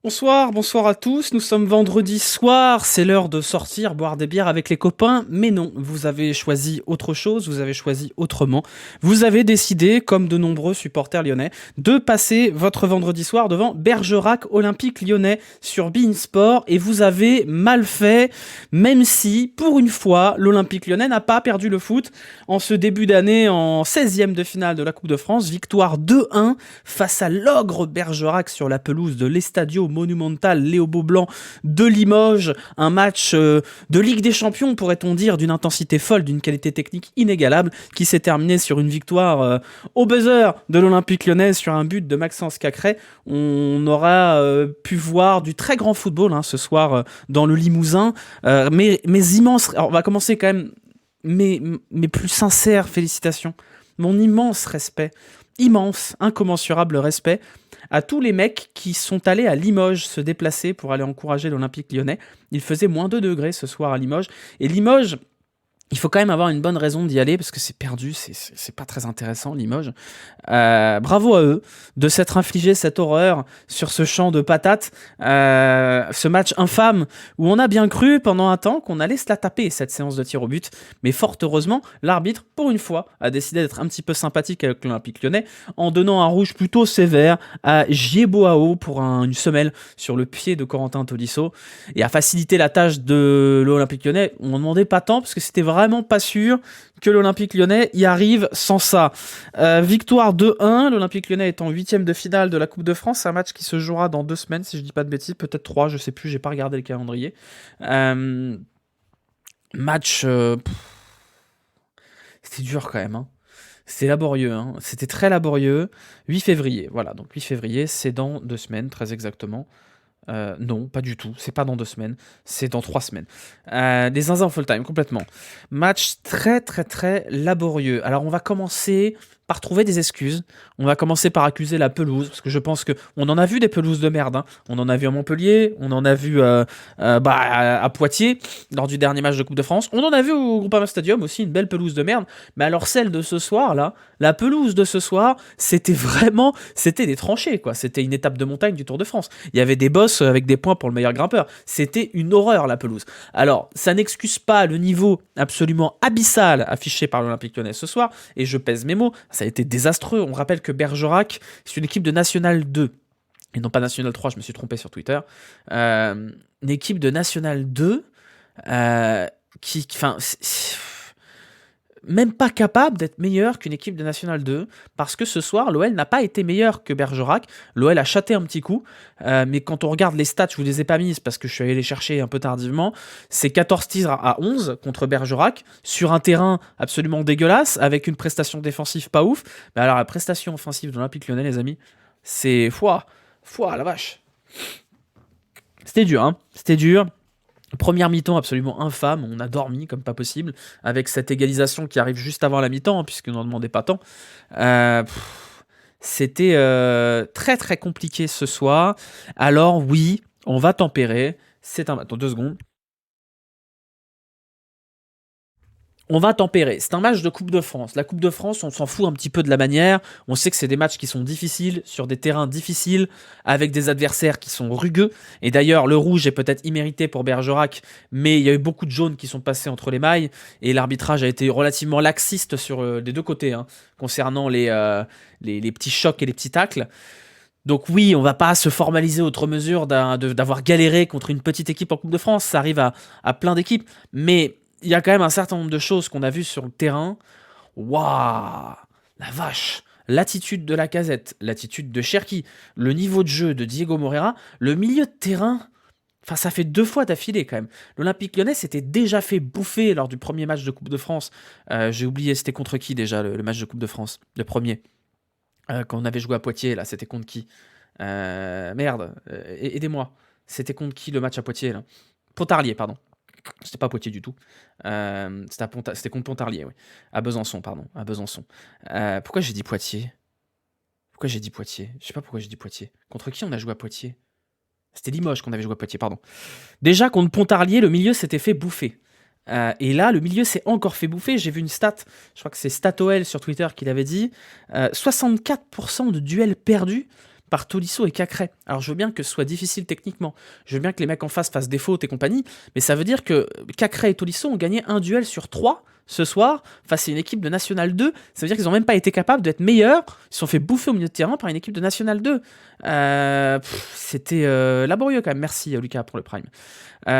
Bonsoir à tous. Nous sommes vendredi soir, c'est l'heure de sortir, boire des bières avec les copains. Mais non, vous avez choisi autre chose, vous avez choisi autrement. Vous avez décidé, comme de nombreux supporters lyonnais, de passer votre vendredi soir devant Bergerac Olympique Lyonnais sur beIN Sport. Et vous avez mal fait, même si, pour une fois, l'Olympique Lyonnais n'a pas perdu le foot en ce début d'année en 16e de finale de la Coupe de France. Victoire 2-1 face à l'ogre Bergerac sur la pelouse de l'Estadio Monumental Léo Beaublanc de Limoges. Un match de Ligue des Champions, pourrait-on dire, d'une intensité folle, d'une qualité technique inégalable, qui s'est terminé sur une victoire au buzzer de l'Olympique Lyonnais sur un but de Maxence Cacré. On aura pu voir du très grand football ce soir dans le Limousin. Mais immenses... Alors, on va commencer quand même... Mes plus sincères félicitations. Mon immense respect, immense, incommensurable respect à tous les mecs qui sont allés à Limoges se déplacer pour aller encourager l'Olympique Lyonnais. Il faisait moins 2 degrés ce soir à Limoges. Et Limoges, il faut quand même avoir une bonne raison d'y aller parce que c'est perdu, c'est pas très intéressant Limoges. Bravo à eux de s'être infligé cette horreur sur ce champ de patates, ce match infâme où on a bien cru pendant un temps qu'on allait se la taper cette séance de tir au but, mais fort heureusement l'arbitre pour une fois a décidé d'être un petit peu sympathique avec l'Olympique Lyonnais en donnant un rouge plutôt sévère à Gieboao pour une semelle sur le pied de Corentin Tolisso et a facilité la tâche de l'Olympique Lyonnais. On ne demandait pas tant parce que c'était vraiment pas sûr que l'Olympique Lyonnais y arrive sans ça. Victoire 2-1, l'Olympique Lyonnais est en 8e de finale de la Coupe de France, un match qui se jouera dans 2 semaines si je dis pas de bêtises, peut-être 3, je sais plus, j'ai pas regardé le calendrier. Match... C'était dur quand même, C'était laborieux, C'était très laborieux. 8 février, voilà, donc 8 février, c'est dans 2 semaines, très exactement. Non, pas du tout. C'est pas dans 2 semaines. C'est dans 3 semaines. Des zinzins en full time, complètement. Match très, très, très laborieux. Alors, on va commencer par trouver des excuses. On va commencer par accuser la pelouse, parce que je pense que on en a vu des pelouses de merde. On en a vu à Montpellier, on en a vu à Poitiers, lors du dernier match de Coupe de France. On en a vu au Groupama Stadium aussi, une belle pelouse de merde. Mais alors, celle de ce soir, là, la pelouse de ce soir, c'était des tranchées, quoi. C'était une étape de montagne du Tour de France. Il y avait des bosses avec des points pour le meilleur grimpeur. C'était une horreur, la pelouse. Alors, ça n'excuse pas le niveau absolument abyssal affiché par l'Olympique Lyonnais ce soir, et je pèse mes mots, ça a été désastreux. On rappelle que Bergerac, c'est une équipe de National 2, et non pas National 3, je me suis trompé sur Twitter. Une équipe de National 2 enfin, même pas capable d'être meilleur qu'une équipe de National 2, parce que ce soir, l'OL n'a pas été meilleur que Bergerac. L'OL a chaté un petit coup, mais quand on regarde les stats, je vous les ai pas mises parce que je suis allé les chercher un peu tardivement, c'est 14 tirs à 11 contre Bergerac, sur un terrain absolument dégueulasse, avec une prestation défensive pas ouf. Mais alors la prestation offensive de l'Olympique Lyonnais, les amis, c'est foi, la vache. C'était dur, C'était dur. Première mi-temps absolument infâme, on a dormi comme pas possible, avec cette égalisation qui arrive juste avant la mi-temps, puisqu'on n'en demandait pas tant. C'était très très compliqué ce soir. Alors oui, on va tempérer. Attends, 2 secondes. On va tempérer. C'est un match de Coupe de France. La Coupe de France, on s'en fout un petit peu de la manière. On sait que c'est des matchs qui sont difficiles, sur des terrains difficiles, avec des adversaires qui sont rugueux. Et d'ailleurs, le rouge est peut-être immérité pour Bergerac, mais il y a eu beaucoup de jaunes qui sont passés entre les mailles. Et l'arbitrage a été relativement laxiste sur les 2 côtés, concernant les petits chocs et les petits tacles. Donc oui, on va pas se formaliser outre mesure d'avoir galéré contre une petite équipe en Coupe de France. Ça arrive à plein d'équipes. Mais il y a quand même un certain nombre de choses qu'on a vues sur le terrain. Waouh, la vache. L'attitude de Lacazette, l'attitude de Cherki, le niveau de jeu de Diego Moreira, le milieu de terrain. Enfin, ça fait 2 fois d'affilée quand même. L'Olympique Lyonnais s'était déjà fait bouffer lors du premier match de Coupe de France. J'ai oublié, c'était contre qui déjà le match de Coupe de France, le premier. Quand on avait joué à Poitiers, là, c'était contre qui? Merde, aidez-moi. C'était contre qui le match à Poitiers, là? Pontarlier, pardon. C'était pas Poitiers du tout. C'était contre Pontarlier, oui. À Besançon, pardon. À Besançon. Pourquoi j'ai dit Poitiers? Pourquoi j'ai dit Poitiers? Je sais pas pourquoi j'ai dit Poitiers. Contre qui on a joué à Poitiers? C'était Limoges qu'on avait joué à Poitiers, pardon. Déjà, contre Pontarlier, le milieu s'était fait bouffer. Et là, le milieu s'est encore fait bouffer. J'ai vu une stat, je crois que c'est StatOL sur Twitter qui l'avait dit. 64% de duels perdus par Tolisso et Cacré. Alors je veux bien que ce soit difficile techniquement, je veux bien que les mecs en face fassent des fautes et compagnie, mais ça veut dire que Cacré et Tolisso ont gagné un duel sur 3 ce soir face à une équipe de National 2. Ça veut dire qu'ils n'ont même pas été capables d'être meilleurs. Ils se sont fait bouffer au milieu de terrain par une équipe de National 2. C'était laborieux quand même. Merci Lucas pour le prime.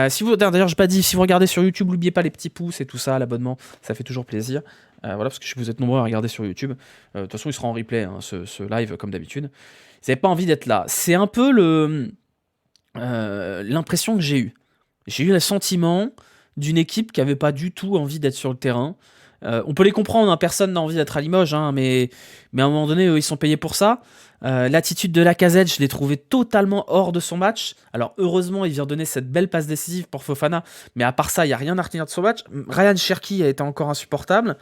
Si vous, d'ailleurs, j'ai pas dit, si vous regardez sur YouTube, n'oubliez pas les petits pouces et tout ça, l'abonnement, ça fait toujours plaisir. Voilà, parce que vous êtes nombreux à regarder sur YouTube. De toute façon, il sera en replay, hein, ce live, comme d'habitude. Vous n'avez pas envie d'être là. C'est un peu l'impression que j'ai eue. J'ai eu le sentiment d'une équipe qui avait pas du tout envie d'être sur le terrain. On peut les comprendre, hein, personne n'a envie d'être à Limoges, hein, mais à un moment donné, eux, ils sont payés pour ça. L'attitude de Lacazette, je l'ai trouvé totalement hors de son match. Alors heureusement, il vient donner cette belle passe décisive pour Fofana, mais à part ça, il n'y a rien à retenir de son match. Ryan Cherki a été encore insupportable.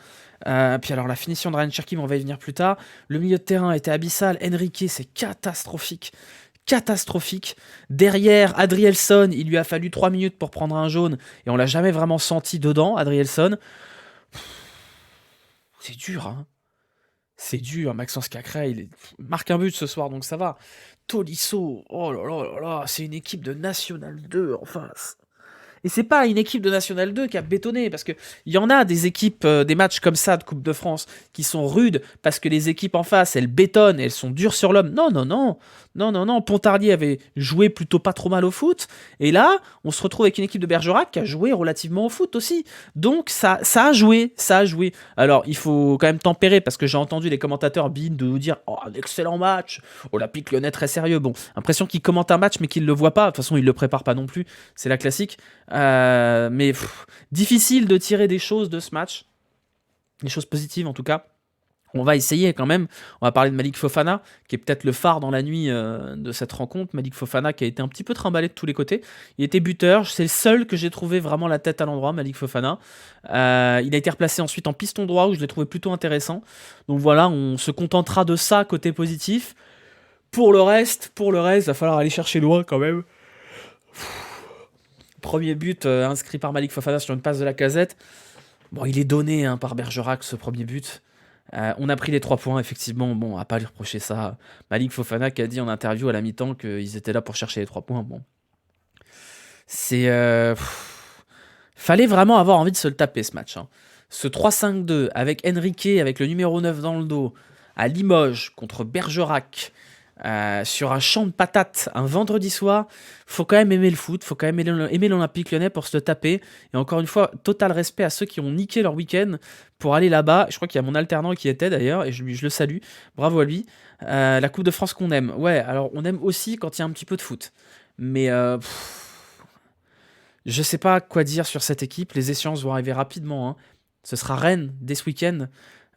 Puis alors la finition de Ryan Cherki, mais on va y venir plus tard. Le milieu de terrain était abyssal. Enrique, c'est catastrophique. Catastrophique. Derrière, Adrielson, il lui a fallu 3 minutes pour prendre un jaune, et on l'a jamais vraiment senti dedans, Adrielson. C'est dur, hein. C'est dur, Maxence Cacré, il marque un but ce soir, donc ça va. Tolisso, oh là là là là, c'est une équipe de National 2 en face. Et c'est pas une équipe de National 2 qui a bétonné, parce que il y en a des équipes, des matchs comme ça de Coupe de France qui sont rudes, parce que les équipes en face, elles bétonnent, elles sont dures sur l'homme. Non, non, non, non, non, non. Pontarlier avait joué plutôt pas trop mal au foot, et là, on se retrouve avec une équipe de Bergerac qui a joué relativement au foot aussi. Donc ça a joué, ça a joué. Alors il faut quand même tempérer, parce que j'ai entendu les commentateurs BIN de nous dire « Oh, un excellent match, Olympique Lyonnais très sérieux ». Bon, impression qu'ils commentent un match mais qu'ils le voient pas. De toute façon, ils le préparent pas non plus, c'est la classique. Mais difficile de tirer des choses de ce match, des choses positives en tout cas. On va essayer quand même. On va parler de Malik Fofana, qui est peut-être le phare dans la nuit de cette rencontre. Malik Fofana qui a été un petit peu trimballé de tous les côtés. Il était buteur. C'est le seul que j'ai trouvé vraiment la tête à l'endroit, Malik Fofana. Il a été replacé ensuite en piston droit, où je l'ai trouvé plutôt intéressant. Donc voilà, on se contentera de ça côté positif. Pour le reste, il va falloir aller chercher loin quand même. Premier but inscrit par Malik Fofana sur une passe de Lacazette. Bon, il est donné hein, par Bergerac, ce premier but. On a pris les 3 points, effectivement. Bon, on va pas lui reprocher ça. Malik Fofana qui a dit en interview à la mi-temps qu'ils étaient là pour chercher les 3 points. Bon, c'est... Fallait vraiment avoir envie de se le taper, ce match. Hein. Ce 3-5-2 avec Enrique, avec le numéro 9 dans le dos, à Limoges, contre Bergerac... sur un champ de patates un vendredi soir, faut quand même aimer le foot, faut quand même aimer l'Olympique Lyonnais pour se le taper. Et encore une fois, total respect à ceux qui ont niqué leur week-end pour aller là-bas. Je crois qu'il y a mon alternant qui était d'ailleurs, et je le salue. Bravo à lui. La Coupe de France qu'on aime. Ouais, alors on aime aussi quand il y a un petit peu de foot. Mais je sais pas quoi dire sur cette équipe. Les échéances vont arriver rapidement. Hein. Ce sera Rennes dès ce week-end,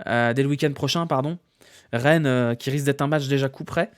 dès le week-end prochain, pardon. Rennes qui risque d'être un match déjà coup près.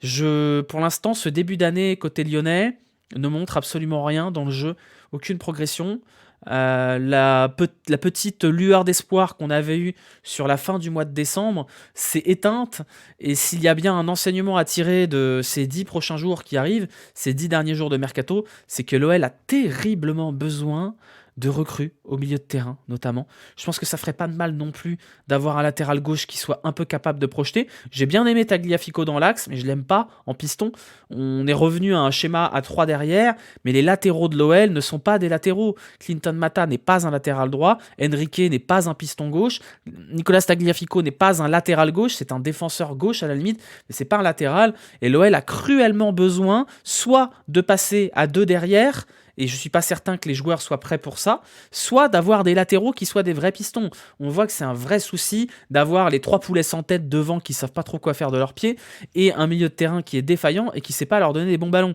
Pour l'instant, ce début d'année côté lyonnais ne montre absolument rien dans le jeu, aucune progression. La petite lueur d'espoir qu'on avait eue sur la fin du mois de décembre s'est éteinte, et s'il y a bien un enseignement à tirer de ces 10 prochains jours qui arrivent, ces 10 derniers jours de mercato, c'est que l'OL a terriblement besoin de recrues au milieu de terrain notamment. Je pense que ça ferait pas de mal non plus d'avoir un latéral gauche qui soit un peu capable de projeter. J'ai bien aimé Tagliafico dans l'axe, mais je l'aime pas en piston. On est revenu à un schéma à 3 derrière, mais les latéraux de l'OL ne sont pas des latéraux. Clinton Mata n'est pas un latéral droit, Enrique n'est pas un piston gauche, Nicolas Tagliafico n'est pas un latéral gauche, c'est un défenseur gauche à la limite, mais c'est pas un latéral, et l'OL a cruellement besoin soit de passer à 2 derrière, et je suis pas certain que les joueurs soient prêts pour ça, soit d'avoir des latéraux qui soient des vrais pistons. On voit que c'est un vrai souci d'avoir les 3 poulets sans tête devant qui savent pas trop quoi faire de leurs pieds, et un milieu de terrain qui est défaillant et qui sait pas leur donner des bons ballons.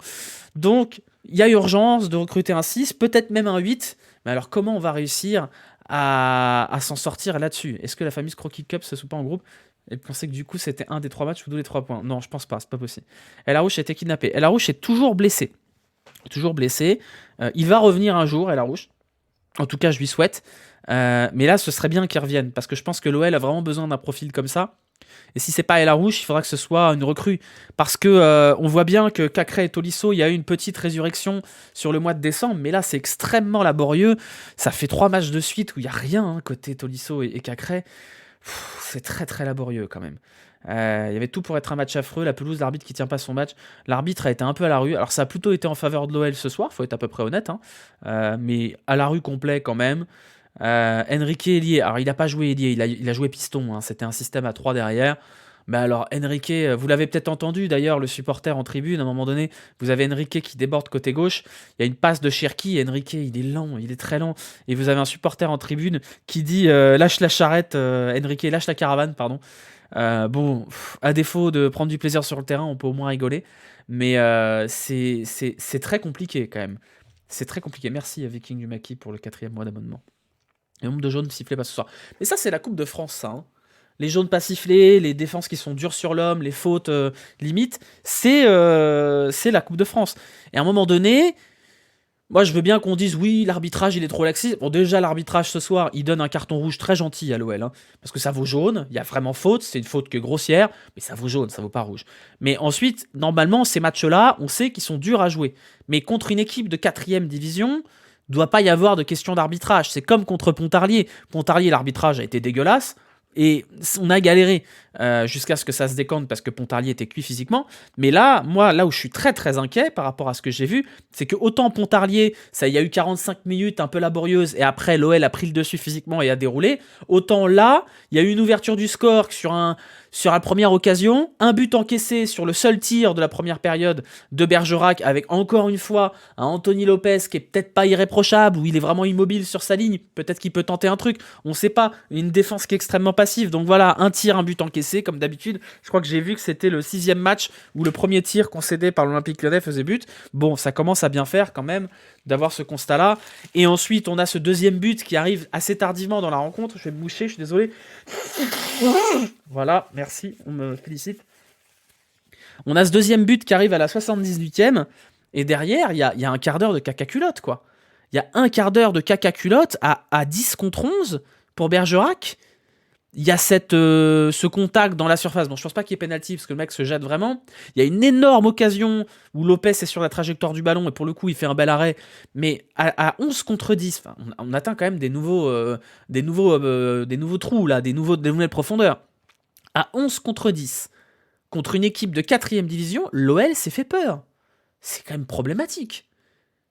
Donc, il y a urgence de recruter un 6, peut-être même un 8, mais alors comment on va réussir à s'en sortir là-dessus? Est-ce que la fameuse Croquis Cup se joue pas en groupe? Elle pensait que du coup c'était un des 3 matchs ou 2 des 3 points. Non, je pense pas, c'est pas possible. El Arouche a été kidnappé. El Arouche est toujours blessé. Il va revenir un jour, El Arouche. En tout cas, je lui souhaite. Mais là, ce serait bien qu'il revienne, parce que je pense que l'OL a vraiment besoin d'un profil comme ça. Et si c'est pas El Arouche, il faudra que ce soit une recrue. Parce que on voit bien que Cacré et Tolisso, il y a eu une petite résurrection sur le mois de décembre, mais là, c'est extrêmement laborieux. Ça fait 3 matchs de suite où il n'y a rien côté Tolisso et Cacré. C'est très très laborieux quand même. Il y avait tout pour être un match affreux. La pelouse, l'arbitre qui tient pas son match. L'arbitre a été un peu à la rue. Alors ça a plutôt été en faveur de l'OL ce soir, faut être à peu près honnête, hein. Mais à la rue complet quand même. Enrique ailier. Alors il a pas joué ailier, il a joué piston, hein. C'était un système à 3 derrière. Mais alors Enrique, vous l'avez peut-être entendu d'ailleurs, le supporter en tribune, à un moment donné, vous avez Enrique qui déborde côté gauche, il y a une passe de Cherki, Enrique il est lent, il est très lent, et vous avez un supporter en tribune qui dit lâche la charrette, Enrique lâche la caravane, pardon. Bon, à défaut de prendre du plaisir sur le terrain, on peut au moins rigoler, mais c'est très compliqué quand même. C'est très compliqué. Merci à Viking du Maquis pour le 4e mois d'abonnement. Le nombre de jaunes sifflés pas ce soir. Mais ça, c'est la Coupe de France, ça, hein. Les jaunes pas sifflés, les défenses qui sont dures sur l'homme, les fautes limites, c'est la Coupe de France. Et à un moment donné, moi je veux bien qu'on dise oui, l'arbitrage il est trop laxiste. Bon, déjà, l'arbitrage ce soir, il donne un carton rouge très gentil à l'OL, hein, parce que ça vaut jaune, il y a vraiment faute, c'est une faute que grossière, mais ça vaut jaune, ça vaut pas rouge. Mais ensuite, normalement, ces matchs-là, on sait qu'ils sont durs à jouer. Mais contre une équipe de 4e division, doit pas y avoir de question d'arbitrage. C'est comme contre Pontarlier. Pontarlier, l'arbitrage a été dégueulasse. Et on a galéré jusqu'à ce que ça se décante parce que Pontarlier était cuit physiquement. Mais là, moi, là où je suis très très inquiet par rapport à ce que j'ai vu, c'est que autant Pontarlier, ça, il y a eu 45 minutes un peu laborieuses et après l'OL a pris le dessus physiquement et a déroulé. Autant là, il y a eu une ouverture du score sur la première occasion, un but encaissé sur le seul tir de la première période de Bergerac avec encore une fois un Anthony Lopez qui est peut-être pas irréprochable, où il est vraiment immobile sur sa ligne, peut-être qu'il peut tenter un truc, on sait pas, une défense qui est extrêmement passive, donc voilà, un tir, un but encaissé, comme d'habitude. Je crois que j'ai vu que c'était le 6e match où le premier tir concédé par l'Olympique Lyonnais faisait but. Bon, ça commence à bien faire quand même d'avoir ce constat-là. Et ensuite, on a ce deuxième but qui arrive assez tardivement dans la rencontre. Je vais me moucher, je suis désolé. Voilà, merci, on me félicite. On a ce deuxième but qui arrive à la 78e. Et derrière, il y a un quart d'heure de caca culotte, quoi. Il y a un quart d'heure de caca culotte à 10 contre 11 pour Bergerac. Il y a ce contact dans la surface. Bon, je pense pas qu'il y ait pénalty parce que le mec se jette vraiment. Il y a une énorme occasion où Lopez est sur la trajectoire du ballon et pour le coup, il fait un bel arrêt. Mais à 11 contre 10, on atteint quand même des nouveaux trous, là, des nouvelles profondeurs. À 11 contre 10, contre une équipe de 4e division, l'OL s'est fait peur. C'est quand même problématique.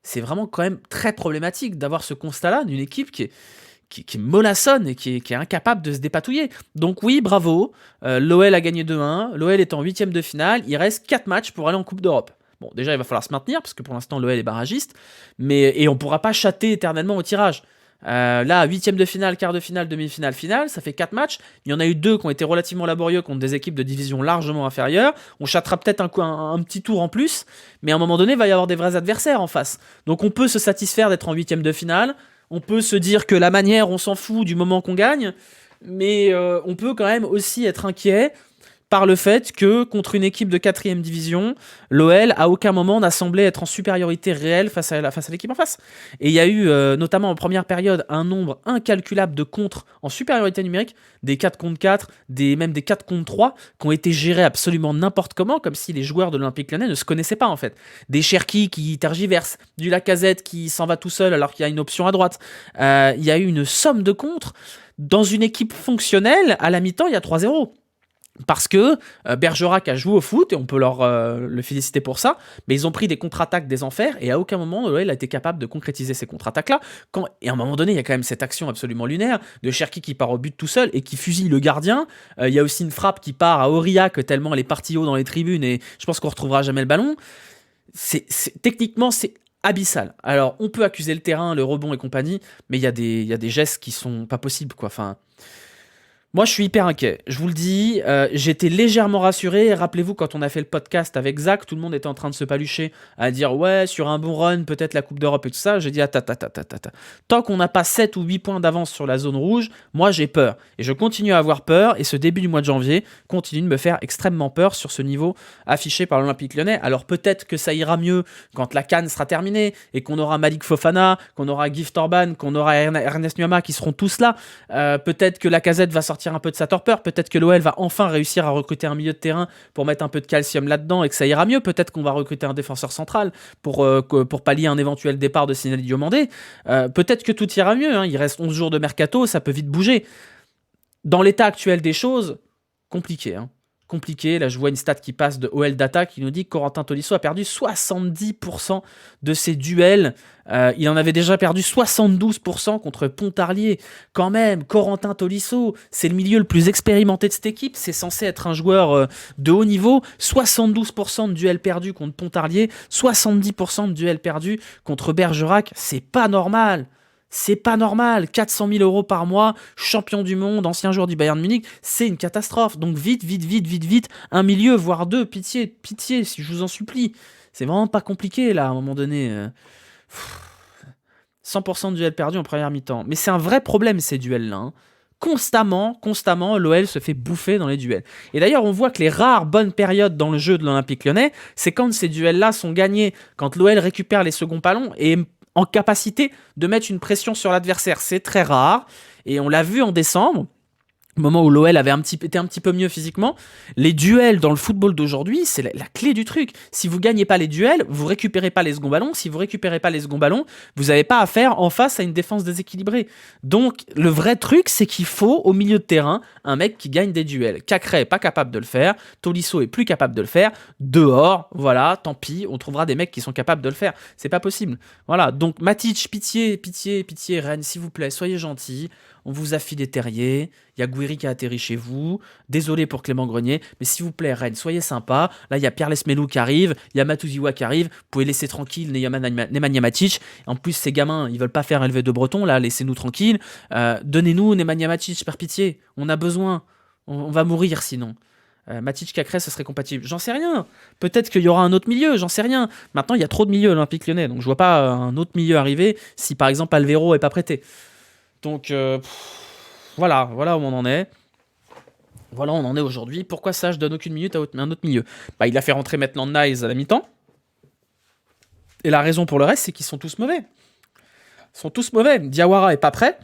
C'est vraiment quand même très problématique d'avoir ce constat-là d'une équipe qui est mollassonne et qui est incapable de se dépatouiller. Donc oui, bravo, l'OL a gagné 2-1, l'OL est en 8e de finale, il reste 4 matchs pour aller en Coupe d'Europe. Bon, déjà, il va falloir se maintenir, parce que pour l'instant, l'OL est barragiste, et on ne pourra pas chater éternellement au tirage. Là, 8e de finale, quart de finale, demi-finale, finale, ça fait 4 matchs. Il y en a eu 2 qui ont été relativement laborieux contre des équipes de division largement inférieures. On chattera peut-être un petit tour en plus, mais à un moment donné, il va y avoir des vrais adversaires en face. Donc on peut se satisfaire d'être en 8e de finale, on peut se dire que la manière, on s'en fout du moment qu'on gagne, mais on peut quand même aussi être inquiet par le fait que, contre une équipe de 4e division, l'OL, à aucun moment, n'a semblé être en supériorité réelle face à l'équipe en face. Et il y a eu, notamment en première période, un nombre incalculable de contres en supériorité numérique, des 4 contre 4, même des 4 contre 3, qui ont été gérés absolument n'importe comment, comme si les joueurs de l'Olympique Lyonnais ne se connaissaient pas, en fait. Des Cherki qui tergiversent, du Lacazette qui s'en va tout seul alors qu'il y a une option à droite. Il y a eu une somme de contres. Dans une équipe fonctionnelle, à la mi-temps, il y a 3-0. Parce que Bergerac a joué au foot, et on peut le féliciter pour ça, mais ils ont pris des contre-attaques des enfers, et à aucun moment, l'OL a été capable de concrétiser ces contre-attaques-là. Et à un moment donné, il y a quand même cette action absolument lunaire de Cherki qui part au but tout seul et qui fusille le gardien. Il y a aussi une frappe qui part à Aurillac, tellement elle est partie haut dans les tribunes, et je pense qu'on ne retrouvera jamais le ballon. Techniquement, c'est abyssal. Alors, on peut accuser le terrain, le rebond et compagnie, mais il y a des gestes qui sont pas possibles, quoi. Enfin... Moi, je suis hyper inquiet. Je vous le dis, j'étais légèrement rassuré. Rappelez-vous, quand on a fait le podcast avec Zach, tout le monde était en train de se palucher à dire « Ouais, sur un bon run, peut-être la Coupe d'Europe et tout ça. » J'ai dit « Attends. Tant qu'on n'a pas 7 ou 8 points d'avance sur la zone rouge, moi, j'ai peur. Et je continue à avoir peur. Et ce début du mois de janvier continue de me faire extrêmement peur sur ce niveau affiché par l'Olympique Lyonnais. Alors peut-être que ça ira mieux quand la CAN sera terminée et qu'on aura Malik Fofana, qu'on aura Gift Orban, qu'on aura Ernest Nuama qui seront tous là. Peut-être que Lacazette va sortir un peu de sa torpeur, peut-être que l'OL va enfin réussir à recruter un milieu de terrain pour mettre un peu de calcium là-dedans et que ça ira mieux, peut-être qu'on va recruter un défenseur central pour pallier un éventuel départ de Sinali Diomandé, peut-être que tout ira mieux, hein. Il reste 11 jours de mercato, ça peut vite bouger. Dans l'état actuel des choses, compliqué, hein. compliqué. Là, je vois une stat qui passe de OL Data qui nous dit que Corentin Tolisso a perdu 70% de ses duels. Il en avait déjà perdu 72% contre Pontarlier. Quand même, Corentin Tolisso, c'est le milieu le plus expérimenté de cette équipe. C'est censé être un joueur de haut niveau. 72% de duels perdus contre Pontarlier, 70% de duels perdus contre Bergerac. C'est pas normal. C'est pas normal, 400 000 euros par mois, champion du monde, ancien joueur du Bayern Munich, c'est une catastrophe. Donc vite, un milieu, voire deux, pitié, si je vous en supplie. C'est vraiment pas compliqué là, à un moment donné. 100% de duels perdus en première mi-temps. Mais c'est un vrai problème ces duels-là. Hein. Constamment, l'OL se fait bouffer dans les duels. Et d'ailleurs, on voit que les rares bonnes périodes dans le jeu de l'Olympique Lyonnais, c'est quand ces duels-là sont gagnés, quand l'OL récupère les seconds ballons et en capacité de mettre une pression sur l'adversaire. C'est très rare. Et on l'a vu en décembre, au moment où l'OL avait été un petit peu mieux physiquement. Les duels dans le football d'aujourd'hui, c'est la clé du truc. Si vous gagnez pas les duels, vous récupérez pas les seconds ballons. Si vous récupérez pas les seconds ballons, vous n'avez pas à faire en face à une défense déséquilibrée. Donc, le vrai truc, c'est qu'il faut, au milieu de terrain, un mec qui gagne des duels. Cacré est pas capable de le faire. Tolisso est plus capable de le faire. Dehors, voilà, tant pis, on trouvera des mecs qui sont capables de le faire. C'est pas possible. Voilà, donc Matic, pitié, Rennes, s'il vous plaît, soyez gentils. On vous a filé Terrier, il y a Gouiri qui a atterri chez vous, désolé pour Clément Grenier, mais s'il vous plaît, Rennes, soyez sympa. Là, il y a Pierre Lesmelou qui arrive, il y a Matuziwa qui arrive, vous pouvez laisser tranquille Nemanja Matic. En plus, ces gamins, ils veulent pas faire élever de breton, là, laissez-nous tranquilles. Donnez-nous Nemanja Matic, par pitié, on a besoin, on va mourir sinon. Matic Cacré, ce serait compatible. J'en sais rien. Peut-être qu'il y aura un autre milieu, j'en sais rien. Maintenant, il y a trop de milieux Olympique Lyonnais, donc je vois pas un autre milieu arriver si par exemple Alvero est pas prêté. Donc voilà où on en est. Voilà où on en est aujourd'hui. Pourquoi ça, je donne aucune minute à un autre milieu? Il a fait rentrer Maitland Niles à la mi-temps. Et la raison pour le reste, c'est qu'ils sont tous mauvais. Ils sont tous mauvais. Diawara est pas prêt.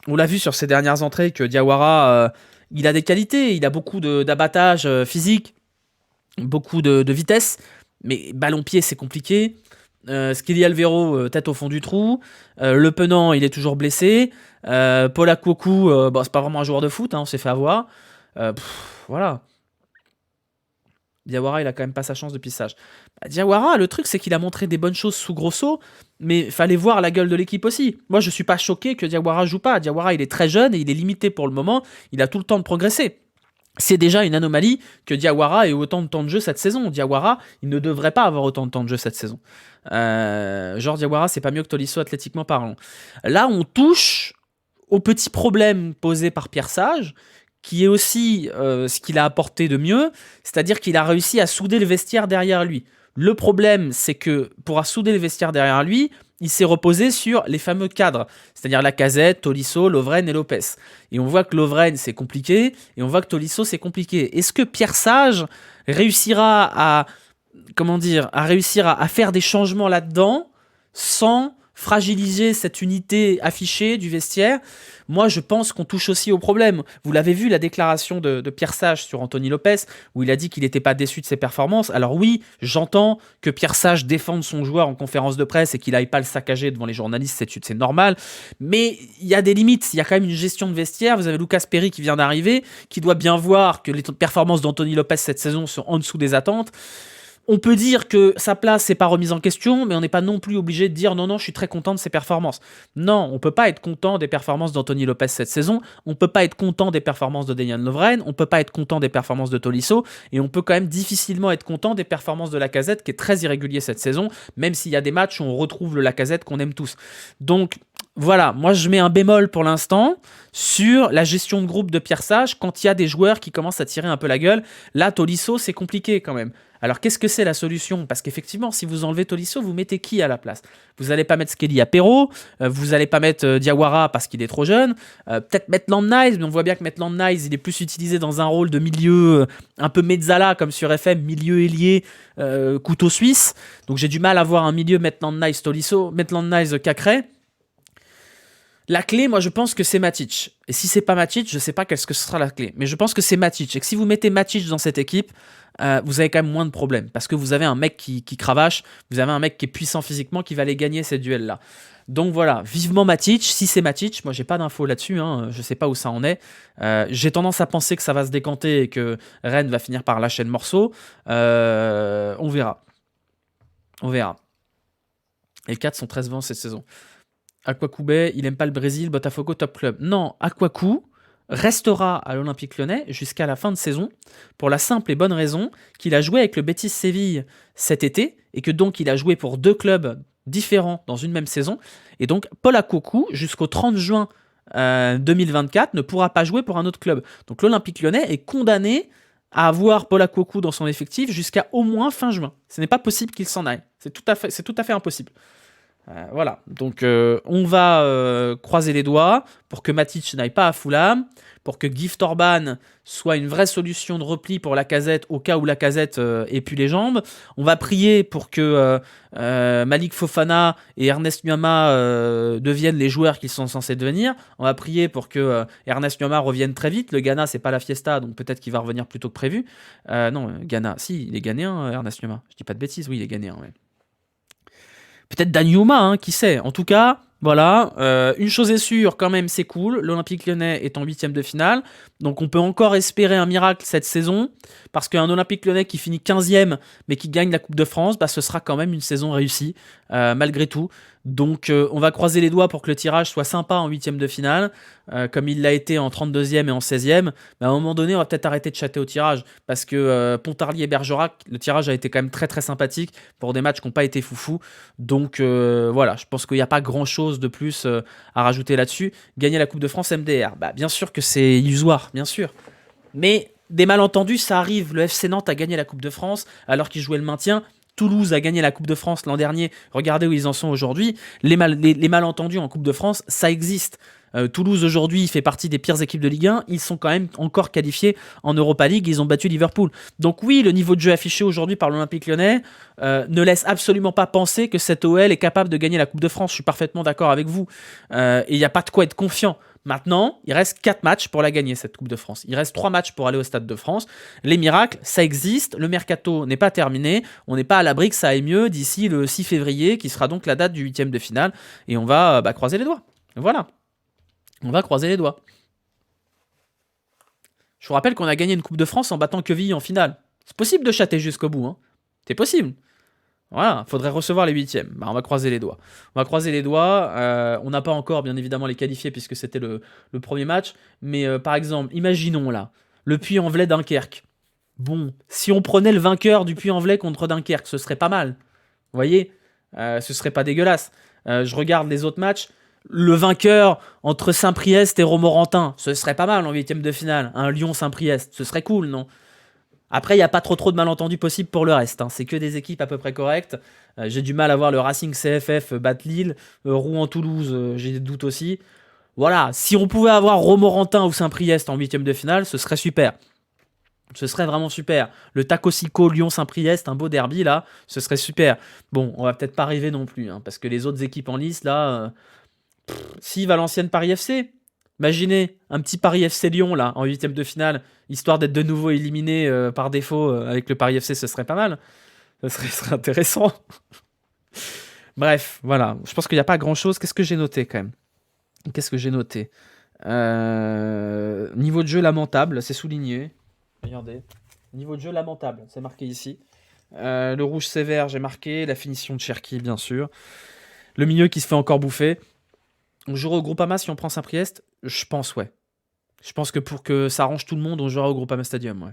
On l'a vu sur ses dernières entrées que Diawara, il a des qualités. Il a beaucoup d'abattage physique, beaucoup de vitesse. Mais ballon-pied, c'est compliqué. Skelly Alvero, tête au fond du trou. Le Penant, il est toujours blessé. Paul Akwoku, c'est pas vraiment un joueur de foot, hein, on s'est fait avoir. Voilà. Diawara, il a quand même pas sa chance depuis ce stage. Diawara, le truc, c'est qu'il a montré des bonnes choses sous Grosso, mais il fallait voir la gueule de l'équipe aussi. Moi, je suis pas choqué que Diawara joue pas. Diawara, il est très jeune et il est limité pour le moment. Il a tout le temps de progresser. C'est déjà une anomalie que Diawara ait autant de temps de jeu cette saison. Diawara, il ne devrait pas avoir autant de temps de jeu cette saison. Diawara, c'est pas mieux que Tolisso athlétiquement parlant. Là, on touche au petit problème posé par Pierre Sage, qui est aussi ce qu'il a apporté de mieux, c'est-à-dire qu'il a réussi à souder le vestiaire derrière lui. Le problème, c'est que pour souder le vestiaire derrière lui, il s'est reposé sur les fameux cadres, c'est-à-dire Lacazette, Tolisso, Lovren et Lopez. Et on voit que Lovren, c'est compliqué, et on voit que Tolisso, c'est compliqué. Est-ce que Pierre Sage réussira à faire des changements là-dedans sans fragiliser cette unité affichée du vestiaire? Moi, je pense qu'on touche aussi au problème. Vous l'avez vu, la déclaration de Pierre Sage sur Anthony Lopez, où il a dit qu'il n'était pas déçu de ses performances. Alors oui, j'entends que Pierre Sage défende son joueur en conférence de presse et qu'il n'aille pas le saccager devant les journalistes, c'est normal. Mais il y a des limites, il y a quand même une gestion de vestiaire. Vous avez Lucas Perry qui vient d'arriver, qui doit bien voir que les performances d'Anthony Lopez cette saison sont en dessous des attentes. On peut dire que sa place n'est pas remise en question, mais on n'est pas non plus obligé de dire non, je suis très content de ses performances. Non, on peut pas être content des performances d'Anthony Lopez cette saison, on peut pas être content des performances de Dejan Lovren, on peut pas être content des performances de Tolisso, et on peut quand même difficilement être content des performances de Lacazette, qui est très irrégulier cette saison, même s'il y a des matchs où on retrouve le Lacazette qu'on aime tous. Donc voilà, moi je mets un bémol pour l'instant sur la gestion de groupe de Pierre Sage quand il y a des joueurs qui commencent à tirer un peu la gueule. Là, Tolisso, c'est compliqué quand même. Alors, qu'est-ce que c'est la solution? Parce qu'effectivement, si vous enlevez Tolisso, vous mettez qui à la place? Vous n'allez pas mettre Skelly à Perrault, vous n'allez pas mettre Diawara parce qu'il est trop jeune, peut-être Maitland Niles, mais on voit bien que Maitland Niles, il est plus utilisé dans un rôle de milieu un peu mezzala, comme sur FM, milieu ailier, couteau suisse. Donc, j'ai du mal à voir un milieu Maitland Niles Tolisso, Maitland Niles Cacré. La clé, moi, je pense que c'est Matic. Et si c'est pas Matic, je sais pas qu'est-ce que ce sera la clé. Mais je pense que c'est Matic. Et que si vous mettez Matic dans cette équipe, vous avez quand même moins de problèmes. Parce que vous avez un mec qui cravache, vous avez un mec qui est puissant physiquement, qui va aller gagner ces duels-là. Donc voilà, vivement Matic. Si c'est Matic, moi j'ai pas d'infos là-dessus, hein, je sais pas où ça en est. J'ai tendance à penser que ça va se décanter et que Rennes va finir par lâcher le morceau. On verra. On verra. Les 4 sont 13 vents cette saison. Aquacoubet, il aime pas le Brésil, Botafogo top club. Non, Aquacou restera à l'Olympique Lyonnais jusqu'à la fin de saison pour la simple et bonne raison qu'il a joué avec le Betis Séville cet été et que donc il a joué pour 2 clubs différents dans une même saison. Et donc Paul Aquacou, jusqu'au 30 juin 2024, ne pourra pas jouer pour un autre club. Donc l'Olympique Lyonnais est condamné à avoir Paul Aquacou dans son effectif jusqu'à au moins fin juin. Ce n'est pas possible qu'il s'en aille. C'est tout à fait impossible. Voilà, donc on va croiser les doigts pour que Matic n'aille pas à Fulham, pour que Gift Orban soit une vraie solution de repli pour Lacazette au cas où Lacazette ait plus les jambes. On va prier pour que Malik Fofana et Ernest Nuama deviennent les joueurs qu'ils sont censés devenir. On va prier pour que Ernest Nuama revienne très vite. Le Ghana, c'est pas la fiesta, donc peut-être qu'il va revenir plus tôt que prévu. Non, Ghana, si, il est ghanéen, Ernest Nuama. Je dis pas de bêtises, oui, il est ghanéen, ouais. Peut-être Danyuma, hein, qui sait. En tout cas, voilà. Une chose est sûre, quand même, c'est cool. L'Olympique Lyonnais est en 8e de finale. Donc on peut encore espérer un miracle cette saison. Parce qu'un Olympique Lyonnais qui finit 15e, mais qui gagne la Coupe de France, bah, ce sera quand même une saison réussie, malgré tout. Donc on va croiser les doigts pour que le tirage soit sympa en 8e de finale, comme il l'a été en 32e et en 16e. Mais à un moment donné, on va peut-être arrêter de chatter au tirage, parce que Pontarlier et Bergerac, le tirage a été quand même très très sympathique pour des matchs qui n'ont pas été foufou. Donc voilà, je pense qu'il n'y a pas grand-chose de plus à rajouter là-dessus. Gagner la Coupe de France MDR, bah, bien sûr que c'est illusoire, bien sûr. Mais des malentendus, ça arrive. Le FC Nantes a gagné la Coupe de France alors qu'il jouait le maintien. Toulouse a gagné la Coupe de France l'an dernier. Regardez où ils en sont aujourd'hui. Les malentendus en Coupe de France, ça existe. Toulouse aujourd'hui fait partie des pires équipes de Ligue 1. Ils sont quand même encore qualifiés en Europa League. Ils ont battu Liverpool. Donc oui, le niveau de jeu affiché aujourd'hui par l'Olympique Lyonnais ne laisse absolument pas penser que cette OL est capable de gagner la Coupe de France. Je suis parfaitement d'accord avec vous. Et il n'y a pas de quoi être confiant. Maintenant, il reste 4 matchs pour la gagner, cette Coupe de France. Il reste 3 matchs pour aller au Stade de France. Les miracles, ça existe. Le mercato n'est pas terminé. On n'est pas à l'abri que ça aille mieux d'ici le 6 février, qui sera donc la date du 8e de finale. Et on va croiser les doigts. Voilà. On va croiser les doigts. Je vous rappelle qu'on a gagné une Coupe de France en battant Quevilly en finale. C'est possible de chatter jusqu'au bout. Hein. C'est possible. Voilà, faudrait recevoir les 8e. Bah, on va croiser les doigts. On va croiser les doigts. On n'a pas encore, bien évidemment, les qualifiés puisque c'était le premier match. Mais par exemple, imaginons là, le Puy-en-Velay Dunkerque. Bon, si on prenait le vainqueur du Puy-en-Velay contre Dunkerque, ce serait pas mal. Vous voyez, ce serait pas dégueulasse. Je regarde les autres matchs. Le vainqueur entre Saint-Priest et Romorantin, ce serait pas mal en 8e de finale. Un Lyon-Saint-Priest, ce serait cool, non ? Après, il n'y a pas trop de malentendus possibles pour le reste. Hein. C'est que des équipes à peu près correctes. J'ai du mal à voir le Racing CFF battre Lille. Rouen-Toulouse, j'ai des doutes aussi. Voilà, si on pouvait avoir Romorantin ou Saint-Priest en 8e de finale, ce serait super. Ce serait vraiment super. Le Tacosico Lyon-Saint-Priest, un beau derby là, ce serait super. Bon, on va peut-être pas rêver non plus, hein, parce que les autres équipes en lice là... Si Valenciennes Paris FC, imaginez un petit Paris FC Lyon là en 8e de finale, histoire d'être de nouveau éliminé par défaut avec le Paris FC, ce serait pas mal. Ce serait intéressant. Bref, voilà. Je pense qu'il n'y a pas grand chose. Qu'est-ce que j'ai noté quand même ? Niveau de jeu lamentable, c'est souligné. Regardez. Niveau de jeu lamentable, c'est marqué ici. Le rouge sévère, j'ai marqué. La finition de Cherki, bien sûr. Le milieu qui se fait encore bouffer. On jouera au Groupama si on prend Saint-Priest ? Je pense, ouais. Je pense que pour que ça arrange tout le monde, on jouera au Groupama Stadium, ouais.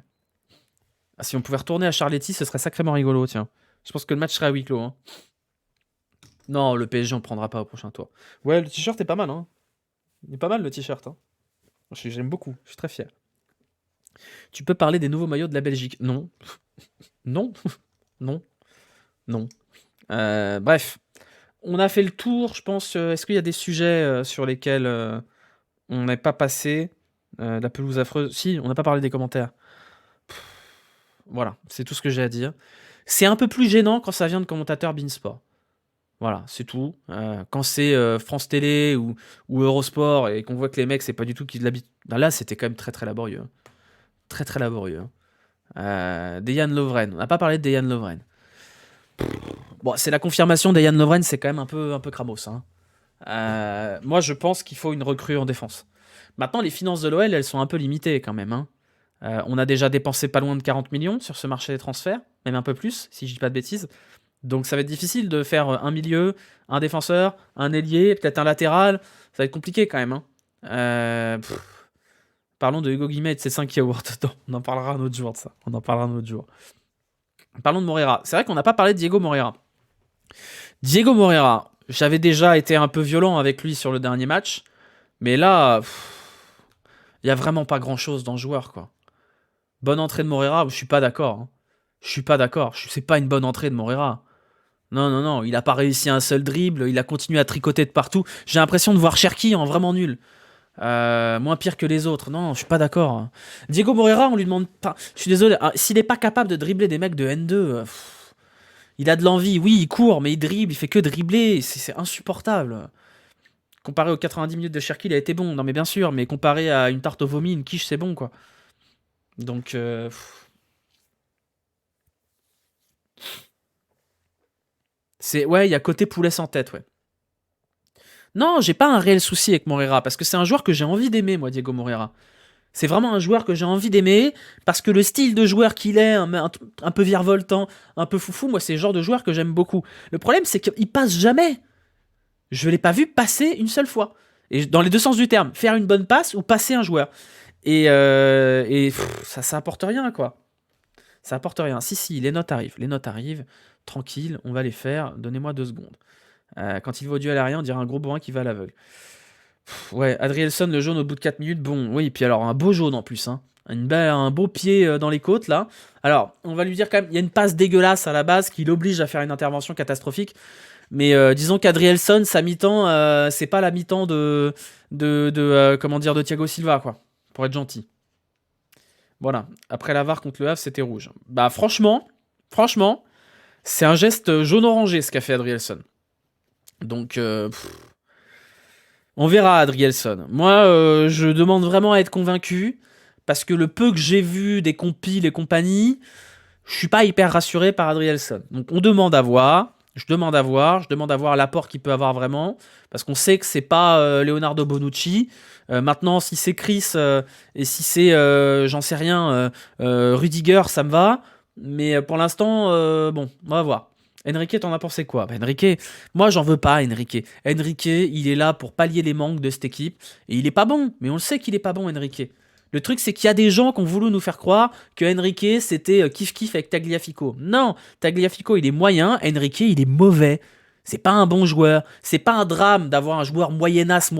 Ah, si on pouvait retourner à Charletti, ce serait sacrément rigolo, tiens. Je pense que le match serait à huis clos. Hein. Non, le PSG, on prendra pas au prochain tour. Ouais, le t-shirt est pas mal, hein. Il est pas mal, le t-shirt, hein. J'aime beaucoup, je suis très fier. Tu peux parler des nouveaux maillots de la Belgique ? Non. Non. Non. Non. Bref. On a fait le tour, je pense. Est-ce qu'il y a des sujets sur lesquels on n'est pas passé la pelouse affreuse ? Si, on n'a pas parlé des commentaires. Voilà, c'est tout ce que j'ai à dire. C'est un peu plus gênant quand ça vient de commentateurs Beansport. Voilà, c'est tout. Quand c'est France Télé ou Eurosport et qu'on voit que les mecs, c'est pas du tout qu'ils l'habitent. Là, c'était quand même très très laborieux. Très très laborieux. Dejan Lovren. On n'a pas parlé de Dejan Lovren. Bon, c'est la confirmation d'Dejan Lovren, c'est quand même un peu cramos. Hein. Moi, je pense qu'il faut une recrue en défense. Maintenant, les finances de l'OL, elles sont un peu limitées quand même, hein. On a déjà dépensé pas loin de 40 millions sur ce marché des transferts, même un peu plus, si je dis pas de bêtises. Donc ça va être difficile de faire un milieu, un défenseur, un ailier, peut-être un latéral. Ça va être compliqué quand même, hein. Parlons de Hugo Guillemette, c'est 5 yaourts dedans. On en parlera un autre jour de ça. On en parlera un autre jour. Parlons de Moreira. C'est vrai qu'on n'a pas parlé de Diego Moreira. Diego Moreira, j'avais déjà été un peu violent avec lui sur le dernier match. Mais là, il y a vraiment pas grand-chose dans le joueur, quoi. Bonne entrée de Moreira, je suis pas d'accord, hein. Je suis pas d'accord. C'est pas une bonne entrée de Moreira. Non, non, non, il a pas réussi un seul dribble, il a continué à tricoter de partout. J'ai l'impression de voir Cherki en vraiment nul. Moins pire que les autres. Non, je suis pas d'accord, hein. Diego Moreira, on lui demande pas. Je suis désolé, hein, s'il est pas capable de dribbler des mecs de N2, il a de l'envie. Oui, il court, mais il dribble, il fait que dribbler. C'est insupportable. Comparé aux 90 minutes de Cherki, il a été bon. Non, mais bien sûr, mais comparé à une tarte au vomi, une quiche, c'est bon, quoi. Donc, ouais, il y a côté poulet sans tête, ouais. Non, j'ai pas un réel souci avec Moreira, parce que c'est un joueur que j'ai envie d'aimer, moi, Diego Moreira. C'est vraiment un joueur que j'ai envie d'aimer, parce que le style de joueur qu'il est, un peu virevoltant, un peu foufou, moi, c'est le genre de joueur que j'aime beaucoup. Le problème, c'est qu'il passe jamais. Je l'ai pas vu passer une seule fois. Et dans les deux sens du terme, faire une bonne passe ou passer un joueur. Ça apporte rien, quoi. Ça apporte rien. Si, les notes arrivent. Tranquille, on va les faire. Donnez-moi 2 secondes. Quand il va au duel aérien, on dirait un gros bourrin qui va à l'aveugle. Ouais, Adrielson, le jaune au bout de 4 minutes, bon, oui, puis alors un beau jaune en plus, hein. Un beau pied dans les côtes, là. Alors, on va lui dire quand même, il y a une passe dégueulasse à la base qui l'oblige à faire une intervention catastrophique. Mais disons qu'Adrielson, sa mi-temps, c'est pas la mi-temps comment dire, de Thiago Silva, quoi. Pour être gentil. Voilà. Après la VAR contre le Havre, c'était rouge. Bah, franchement, c'est un geste jaune-orangé ce qu'a fait Adrielson. Donc, on verra Adrielson. Moi, je demande vraiment à être convaincu. Parce que le peu que j'ai vu des compiles et compagnie, je suis pas hyper rassuré par Adrielson. Donc, on demande à voir. Je demande à voir l'apport qu'il peut avoir vraiment, parce qu'on sait que c'est pas Leonardo Bonucci. Maintenant, si c'est Chris et si c'est, j'en sais rien, Rudiger, ça me va. Mais pour l'instant, bon, on va voir. Enrique, t'en as pensé quoi? Bah, Enrique, moi j'en veux pas, Enrique. Enrique, il est là pour pallier les manques de cette équipe. Et il est pas bon, mais on le sait qu'il est pas bon, Enrique. Le truc, c'est qu'il y a des gens qui ont voulu nous faire croire que Enrique, c'était kiff-kiff avec Tagliafico. Non, Tagliafico, il est moyen, Enrique, il est mauvais. C'est pas un bon joueur. C'est pas un drame d'avoir un joueur moyennasse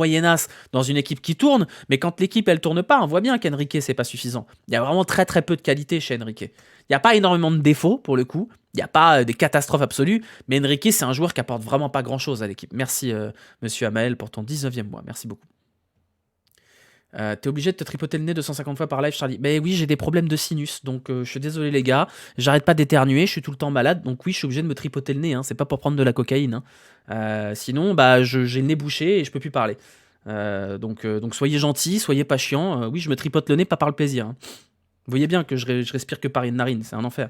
dans une équipe qui tourne, mais quand l'équipe, elle tourne pas, on voit bien qu'Enrique, c'est pas suffisant. Il y a vraiment très très peu de qualité chez Enrique. Il n'y a pas énormément de défauts, pour le coup. Il n'y a pas des catastrophes absolues, mais Enrique, c'est un joueur qui apporte vraiment pas grand-chose à l'équipe. Merci, monsieur Amael, pour ton 19e mois. Merci beaucoup. T'es obligé de te tripoter le nez 250 fois par live, Charlie. Ben oui, j'ai des problèmes de sinus, donc je suis désolé les gars. J'arrête pas d'éternuer, je suis tout le temps malade, donc oui, je suis obligé de me tripoter le nez, hein. C'est pas pour prendre de la cocaïne, hein. Sinon, bah, j'ai le nez bouché et je peux plus parler. Donc soyez gentils, soyez pas chiants. Oui, je me tripote le nez, pas par le plaisir, hein. Vous voyez bien que je respire que par une narine, c'est un enfer.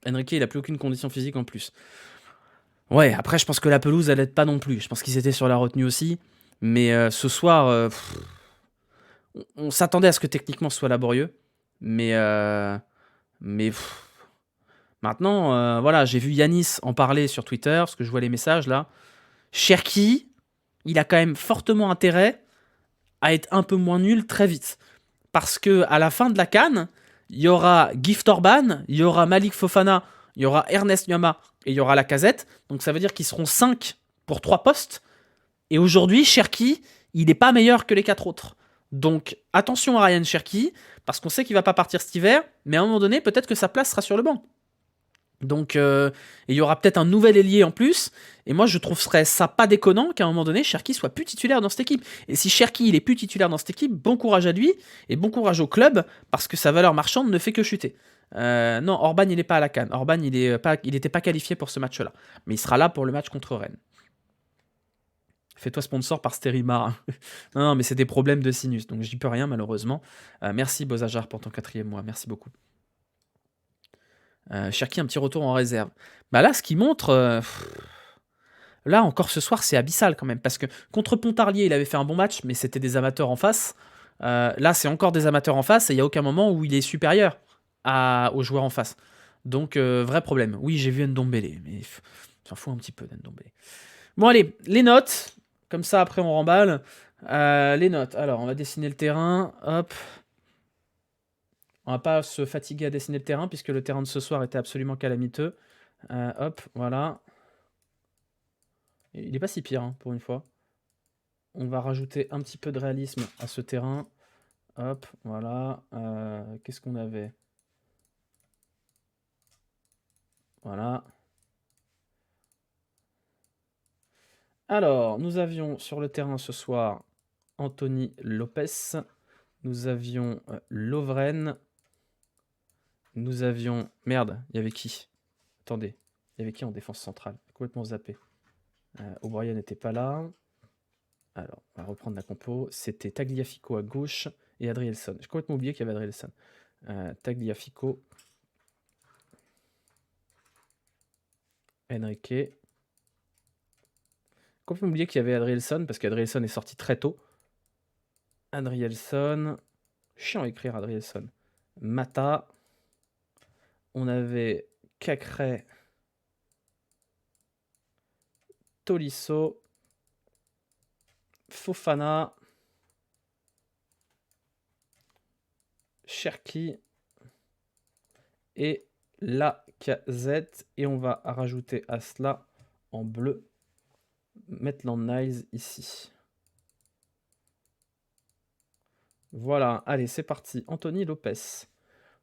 Enrique, il a plus aucune condition physique en plus. Ouais, après, je pense que la pelouse, elle aide pas non plus. Je pense qu'ils étaient sur la retenue aussi. Mais ce soir, on s'attendait à ce que techniquement ce soit laborieux, mais maintenant, voilà, j'ai vu Yanis en parler sur Twitter, parce que je vois les messages là. Cherki, il a quand même fortement intérêt à être un peu moins nul très vite, parce que à la fin de la CAN, il y aura Gift Orban, il y aura Malik Fofana, il y aura Ernest Nyama et il y aura Lacazette. Donc ça veut dire qu'ils seront 5 pour 3 postes. Et aujourd'hui, Cherki, il n'est pas meilleur que les 4 autres. Donc attention à Ryan Cherki, parce qu'on sait qu'il va pas partir cet hiver, mais à un moment donné, peut-être que sa place sera sur le banc. Donc il y aura peut-être un nouvel ailier en plus, et moi je trouverais ça pas déconnant qu'à un moment donné, Cherki soit plus titulaire dans cette équipe. Et si Cherki il est plus titulaire dans cette équipe, bon courage à lui, et bon courage au club, parce que sa valeur marchande ne fait que chuter. Non, Orban il n'est pas à la CAN. Orban il n'était pas qualifié pour ce match-là, mais il sera là pour le match contre Rennes. Fais-toi sponsor par Stérimar. Non, mais c'est des problèmes de sinus, donc j'y peux rien malheureusement. Merci Bozajar pour ton 4e mois, merci beaucoup. Cherki, un petit retour en réserve. Bah là, ce qui montre... Là, encore ce soir, c'est abyssal quand même. Parce que contre Pontarlier, il avait fait un bon match, mais c'était des amateurs en face. Là, c'est encore des amateurs en face, et il n'y a aucun moment où il est supérieur aux joueurs en face. Donc, vrai problème. Oui, j'ai vu Ndombele, mais s'en fout un petit peu d'Ndombele. Bon, allez, les notes. Comme ça, après, on remballe. Les notes. Alors, on va dessiner le terrain. Hop. On va pas se fatiguer à dessiner le terrain, puisque le terrain de ce soir était absolument calamiteux. Hop, voilà. Il est pas si pire, hein, pour une fois. On va rajouter un petit peu de réalisme à ce terrain. Hop, voilà. Qu'est-ce qu'on avait? Voilà. Alors, nous avions sur le terrain ce soir Anthony Lopez. Nous avions Lovren. Nous avions... Merde, il y avait qui? Attendez, il y avait qui en défense centrale? Complètement zappé. O'Brien n'était pas là. Alors, on va reprendre la compo. C'était Tagliafico à gauche et Adrielson. J'ai complètement oublié qu'il y avait Adrielson. Tagliafico. Henrique. Complètement oublié qu'il y avait Adrielson parce qu'Adrielson est sorti très tôt. Adrielson. Chiant à écrire Adrielson. Mata. On avait Cacré. Tolisso. Fofana. Cherki. Et Lacazette. Et on va rajouter à cela en bleu Maitland Niles ici. Voilà, allez, c'est parti. Anthony Lopez.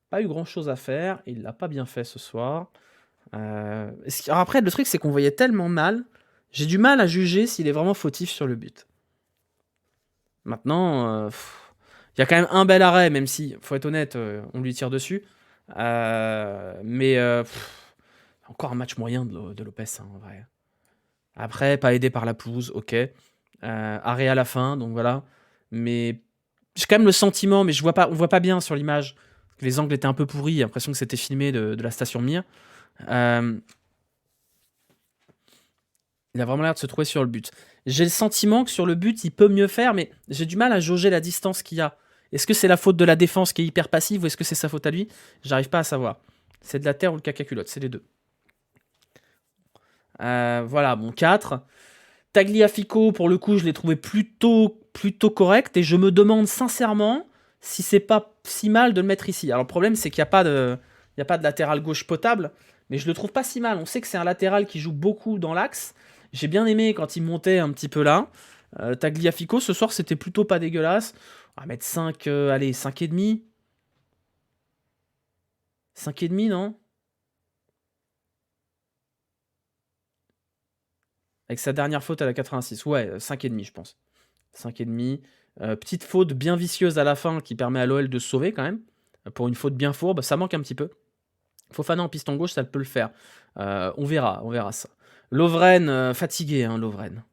Pas eu grand chose à faire, il l'a pas bien fait ce soir. Alors après, le truc, c'est qu'on voyait tellement mal, j'ai du mal à juger s'il est vraiment fautif sur le but. Maintenant, il y a quand même un bel arrêt, même si, faut être honnête, on lui tire dessus. Mais encore un match moyen de Lopez, hein, en vrai. Après, pas aidé par la pelouse, ok. Arrêt à la fin, donc voilà. Mais j'ai quand même le sentiment, mais on voit pas bien sur l'image. Les angles étaient un peu pourris, j'ai l'impression que c'était filmé de la station Mir. Il a vraiment l'air de se trouver sur le but. J'ai le sentiment que sur le but, il peut mieux faire, mais j'ai du mal à jauger la distance qu'il y a. Est-ce que c'est la faute de la défense qui est hyper passive ou est-ce que c'est sa faute à lui? J'arrive pas à savoir. C'est de la terre ou le caca culotte, c'est les deux. Voilà, bon, 4. Tagliafico, pour le coup, je l'ai trouvé plutôt correct et je me demande sincèrement si c'est pas si mal de le mettre ici. Alors le problème, c'est qu'il n'y a pas de latéral gauche potable, mais je le trouve pas si mal. On sait que c'est un latéral qui joue beaucoup dans l'axe. J'ai bien aimé quand il montait un petit peu là. Tagliafico, ce soir, c'était plutôt pas dégueulasse. On va mettre 5, allez, 5,5. 5,5, non? Avec sa dernière faute à la 86. Ouais, 5,5, je pense. 5,5. Petite faute bien vicieuse à la fin qui permet à l'OL de se sauver quand même. Pour une faute bien fourbe, ça manque un petit peu. Fofana en piston gauche, ça peut le faire. On verra ça. Lovren, fatigué, hein, Lovren.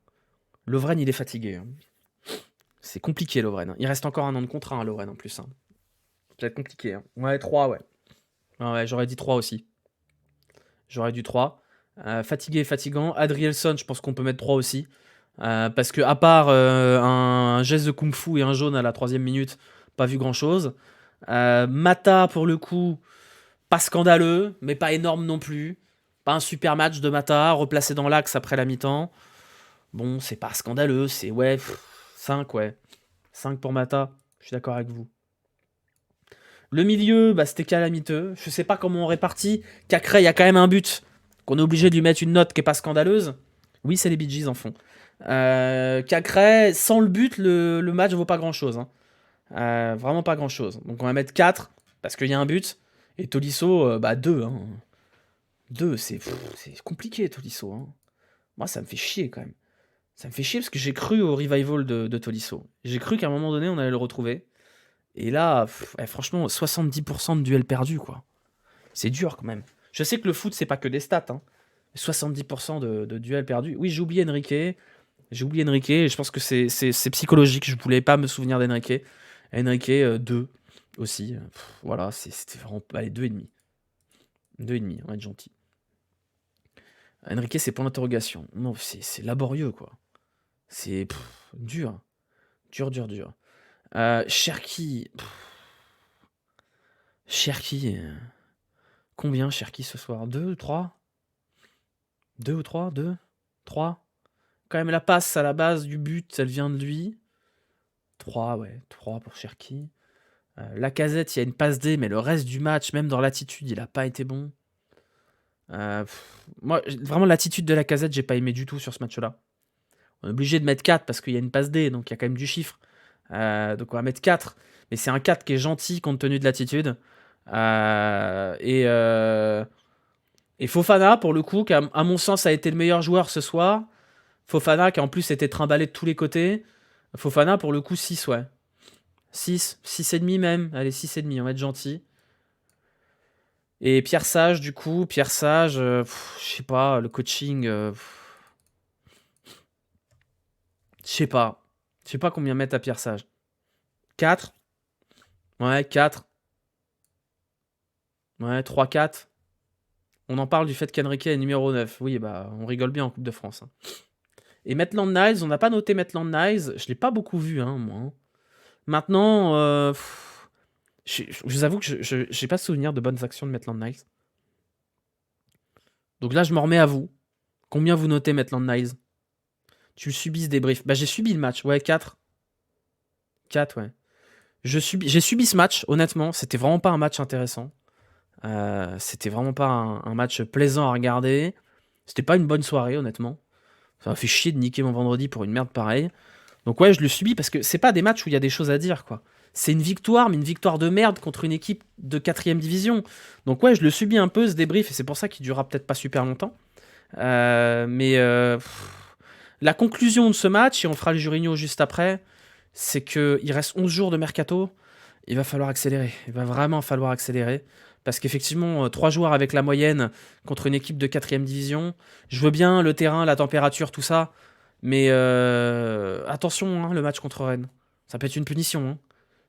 Lovren, il est fatigué. Hein. C'est compliqué, Lovren. Il reste encore un an de contrat, hein, Lovren, en plus. Hein. Ça va être compliqué. Hein. Ouais, 3, ouais. Ouais, j'aurais dit 3 aussi. J'aurais dû 3. Fatigué, fatigant. Adrielson, je pense qu'on peut mettre 3 aussi. Parce que à part un geste de kung-fu et un jaune à la 3e minute, pas vu grand-chose. Mata, pour le coup, pas scandaleux, mais pas énorme non plus. Pas un super match de Mata, replacé dans l'axe après la mi-temps. Bon, c'est pas scandaleux, c'est ouais, 5, ouais. 5 pour Mata, je suis d'accord avec vous. Le milieu, bah, c'était calamiteux. Je sais pas comment on répartit. Cacré, il y a quand même un but qu'on est obligé de lui mettre une note qui est pas scandaleuse. Oui, c'est les Bee Gees en fond. Cacré, sans le but, le match vaut pas grand-chose. Hein. Vraiment pas grand-chose. Donc on va mettre 4, parce qu'il y a un but. Et Tolisso, bah 2. Hein. 2, c'est compliqué, Tolisso. Hein. Moi, ça me fait chier quand même. Ça me fait chier parce que j'ai cru au revival de Tolisso. J'ai cru qu'à un moment donné, on allait le retrouver. Et là, franchement, 70% de duels perdus, quoi. C'est dur quand même. Je sais que le foot, c'est pas que des stats. Hein. 70% de duels perdus. Oui, j'ai oublié Enrique. Et je pense que c'est psychologique. Je voulais pas me souvenir d'Enrique. Enrique, 2 aussi. Voilà, c'était vraiment... Allez, 2,5. 2,5, on va être gentil. Enrique, c'est point d'interrogation. Non, c'est laborieux, quoi. C'est dur. Dur. Cherki. Cherki. Combien Cherki ce soir? 2 ou 3? 2 ou 3? 2? 3? Quand même, la passe à la base du but, elle vient de lui. 3, ouais. 3 pour Cherki. Lacazette, il y a une passe D, mais le reste du match, même dans l'attitude, il a pas été bon. Moi, vraiment, l'attitude de Lacazette, j'ai pas aimé du tout sur ce match-là. On est obligé de mettre 4 parce qu'il y a une passe D, donc il y a quand même du chiffre. Donc on va mettre 4. Mais c'est un 4 qui est gentil compte tenu de l'attitude. Et Fofana, pour le coup, qui à mon sens a été le meilleur joueur ce soir. Fofana, qui en plus était trimballé de tous les côtés. Fofana, pour le coup, 6, ouais. 6,5 même. Allez, 6,5, on va être gentil. Et Pierre Sage, du coup, Pierre Sage, je sais pas, le coaching, je sais pas. Je sais pas combien mettre à Pierre Sage. 4? Ouais, 4. Ouais, 3-4. On en parle du fait qu'Enrique est numéro 9. Oui, bah, on rigole bien en Coupe de France. Hein. Et Maitland Niles, on n'a pas noté Maitland Niles. Je l'ai pas beaucoup vu, hein, moi. Maintenant, je vous avoue que je n'ai pas souvenir de bonnes actions de Maitland Niles. Donc là, je m'en remets à vous. Combien vous notez Maitland Niles? Tu subis ce débrief. Bah, j'ai subi le match. Ouais, 4. 4, ouais. J'ai subi ce match, honnêtement. C'était vraiment pas un match intéressant. C'était vraiment pas un match plaisant à regarder. C'était pas une bonne soirée, honnêtement. Ça m'a fait chier de niquer mon vendredi pour une merde pareille. Donc ouais, je le subis parce que c'est pas des matchs où il y a des choses à dire, quoi. C'est une victoire, mais une victoire de merde contre une équipe de 4ème division. Donc ouais, je le subis un peu, ce débrief, et c'est pour ça qu'il durera peut-être pas super longtemps. La conclusion de ce match, et on fera le Jurigno juste après, c'est qu'il reste 11 jours de mercato. Il va falloir accélérer. Il va vraiment falloir accélérer. Parce qu'effectivement, 3 joueurs avec la moyenne contre une équipe de 4ème division. Je veux bien le terrain, la température, tout ça. Mais attention, hein, le match contre Rennes. Ça peut être une punition. Hein.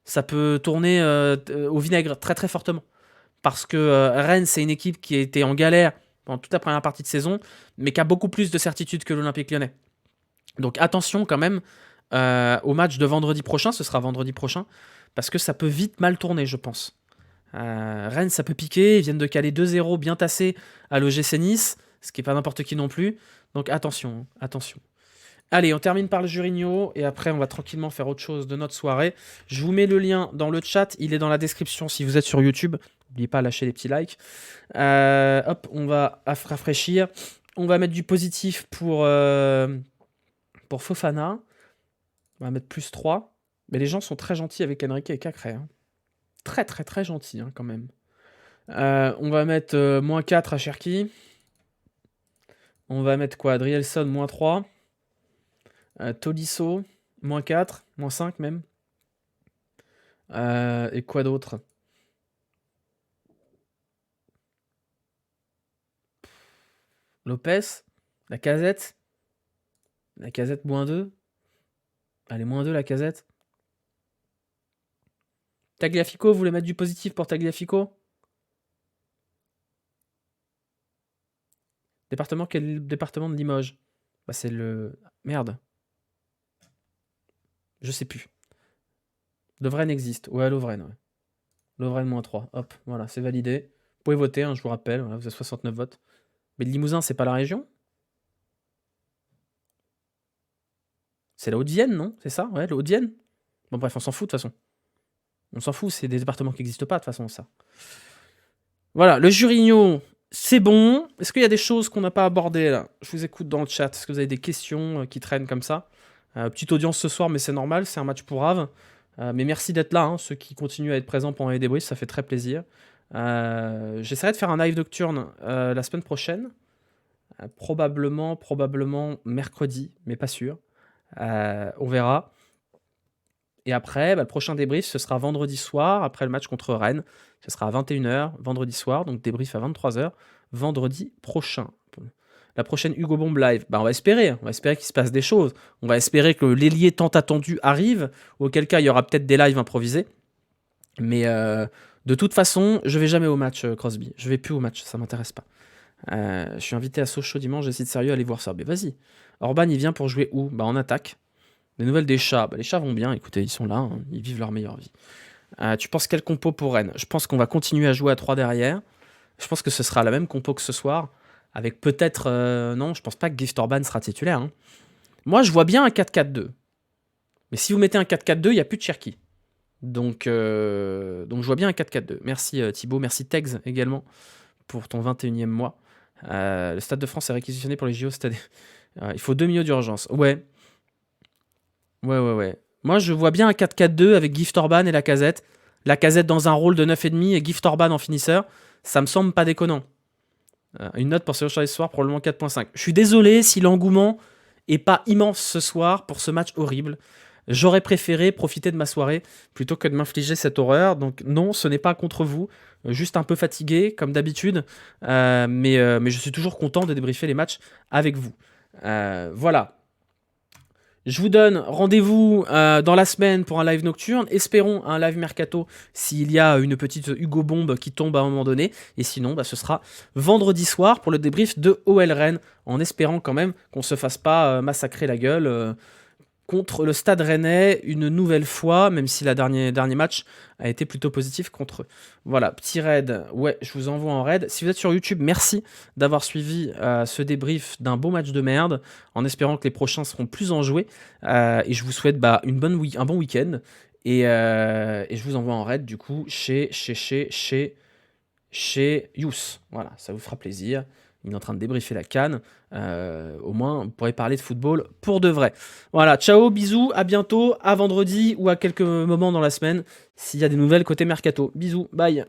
Ça peut tourner au vinaigre très très fortement. Parce que Rennes, c'est une équipe qui a été en galère pendant toute la première partie de saison, mais qui a beaucoup plus de certitude que l'Olympique lyonnais. Donc attention quand même au match de vendredi prochain. Ce sera vendredi prochain. Parce que ça peut vite mal tourner, je pense. Rennes, ça peut piquer. Ils viennent de caler 2-0 bien tassés à l'OGC Nice, ce qui n'est pas n'importe qui non plus. Donc attention, attention. Allez, on termine par le Jurigno et après on va tranquillement faire autre chose de notre soirée. Je vous mets le lien dans le chat, il est dans la description si vous êtes sur YouTube. N'oubliez pas de lâcher les petits likes. Hop, on va rafraîchir. On va mettre du positif pour Fofana. On va mettre plus 3. Mais les gens sont très gentils avec Enrique et Cacré. Hein. Très très très gentils hein, quand même. On va mettre moins 4 à Cherki. On va mettre quoi? Adrielson, moins 3. Tolisso, moins 4, moins 5 même. Et quoi d'autre? Lopez, Lacazette, moins 2. Allez, moins 2 Lacazette. Tagliafico, vous voulez mettre du positif pour Tagliafico? Département, quel département de Limoges? Bah c'est le... Merde. Je sais plus. Lovren existe. Ouais, Lovren, ouais. Lovren, moins 3. Hop, voilà, c'est validé. Vous pouvez voter, hein, je vous rappelle. Voilà, vous avez 69 votes. Mais le Limousin, c'est pas la région? C'est la Haute-Vienne, non? C'est ça? Ouais, la Haute-Vienne? Bon, bref, on s'en fout de toute façon. On s'en fout, c'est des départements qui n'existent pas de toute façon, ça. Voilà, le Jurigno, c'est bon. Est-ce qu'il y a des choses qu'on n'a pas abordées là? Je vous écoute dans le chat. Est-ce que vous avez des questions qui traînent comme ça? Petite audience ce soir, mais c'est normal, c'est un match pour Rave. Mais merci d'être là, hein, ceux qui continuent à être présents pendant les débriefs, ça fait très plaisir. J'essaierai de faire un live nocturne la semaine prochaine. Probablement mercredi, mais pas sûr. On verra. Et après, le prochain débrief, ce sera vendredi soir, après le match contre Rennes. Ce sera à 21h, vendredi soir, donc débrief à 23h, vendredi prochain. La prochaine Hugo Bomb live, on va espérer qu'il se passe des choses. On va espérer que l'ailier tant attendu arrive, auquel cas il y aura peut-être des lives improvisés. Mais de toute façon, je vais jamais au match, Crosby. Je vais plus au match, ça m'intéresse pas. Je suis invité à Sochaux dimanche, j'essaie de sérieux aller voir ça. Mais vas-y. Orban, il vient pour jouer où? Bah en attaque. Les nouvelles des chats. Bah, les chats vont bien, écoutez, ils sont là, hein, ils vivent leur meilleure vie. Tu penses quel compo pour Rennes? Je pense qu'on va continuer à jouer à 3 derrière. Je pense que ce sera la même compo que ce soir. Avec peut-être... non, je pense pas que Gift Orban sera titulaire. Hein. Moi, je vois bien un 4-4-2. Mais si vous mettez un 4-4-2, il n'y a plus de Cherki. Donc je vois bien un 4-4-2. Merci Thibaut, merci Tegs également pour ton 21e mois. Le Stade de France est réquisitionné pour les JO cette année. Il faut 2 milieux d'urgence. Ouais. Ouais. Moi, je vois bien un 4-4-2 avec Gift Orban et Lacazette. Lacazette dans un rôle de 9,5 et Gift Orban en finisseur. Ça me semble pas déconnant. Une note pour ce match ce soir, probablement 4.5. Je suis désolé si l'engouement est pas immense ce soir pour ce match horrible. J'aurais préféré profiter de ma soirée plutôt que de m'infliger cette horreur. Donc non, ce n'est pas contre vous. Juste un peu fatigué, comme d'habitude. Mais je suis toujours content de débriefer les matchs avec vous. Voilà. Je vous donne rendez-vous dans la semaine pour un live nocturne. Espérons un live mercato s'il y a une petite Hugo Bombe qui tombe à un moment donné. Et sinon, ce sera vendredi soir pour le débrief de OL Rennes. En espérant quand même qu'on ne se fasse pas massacrer la gueule contre le Stade Rennais une nouvelle fois, même si le dernier match a été plutôt positif contre eux. Voilà, petit raid, ouais, je vous envoie en raid. Si vous êtes sur YouTube, merci d'avoir suivi ce débrief d'un beau match de merde, en espérant que les prochains seront plus enjoués. Et je vous souhaite un bon week-end. Et je vous envoie en raid, du coup, chez Yous. Voilà, ça vous fera plaisir. Il est en train de débriefer la CAN. Au moins, vous pourrez parler de football pour de vrai. Voilà, ciao, bisous, à bientôt, à vendredi ou à quelques moments dans la semaine, s'il y a des nouvelles côté Mercato. Bisous, bye.